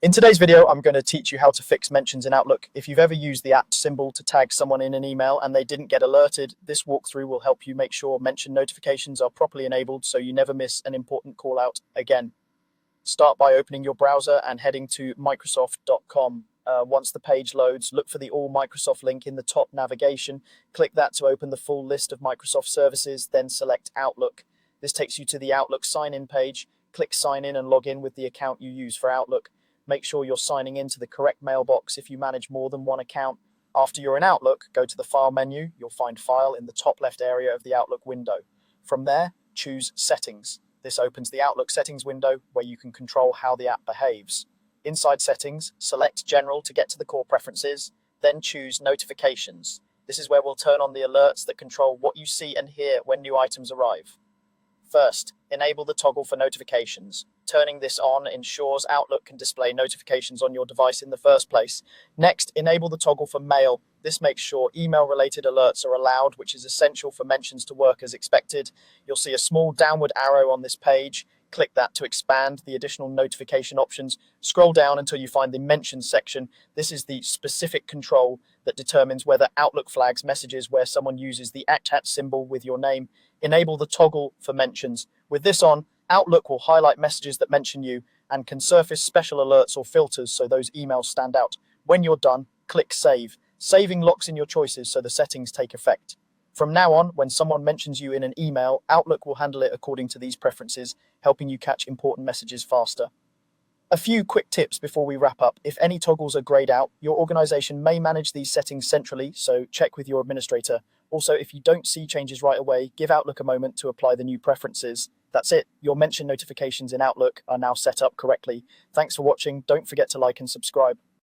In today's video, I'm going to teach you how to fix mentions in Outlook. If you've ever used the @ symbol to tag someone in an email and they didn't get alerted, this walkthrough will help you make sure mention notifications are properly enabled so you never miss an important call out again. Start by opening your browser and heading to Microsoft.com. Once the page loads, look for the All Microsoft link in the top navigation. Click that to open the full list of Microsoft services, then select Outlook. This takes you to the Outlook sign-in page. Click sign in and log in with the account you use for Outlook. Make sure you're signing into the correct mailbox if you manage more than one account. After you're in Outlook, go to the File menu. You'll find File in the top left area of the Outlook window. From there, choose Settings. This opens the Outlook settings window where you can control how the app behaves. Inside Settings, select General to get to the core preferences, then choose Notifications. This is where we'll turn on the alerts that control what you see and hear when new items arrive. First, enable the toggle for notifications. Turning this on ensures Outlook can display notifications on your device in the first place. Next, enable the toggle for mail. This makes sure email-related alerts are allowed, which is essential for mentions to work as expected. You'll see a small downward arrow on this page. Click that to expand the additional notification options. Scroll down until you find the Mentions section. This is the specific control that determines whether Outlook flags messages where someone uses the @ symbol with your name. Enable the toggle for mentions. With this on, Outlook will highlight messages that mention you and can surface special alerts or filters so those emails stand out. When you're done, click Save. Saving locks in your choices so the settings take effect. From now on, when someone mentions you in an email, Outlook will handle it according to these preferences, helping you catch important messages faster. A few quick tips before we wrap up. If any toggles are grayed out, your organization may manage these settings centrally, so check with your administrator. Also, if you don't see changes right away, give Outlook a moment to apply the new preferences. That's it. Your mention notifications in Outlook are now set up correctly. Thanks for watching. Don't forget to like and subscribe.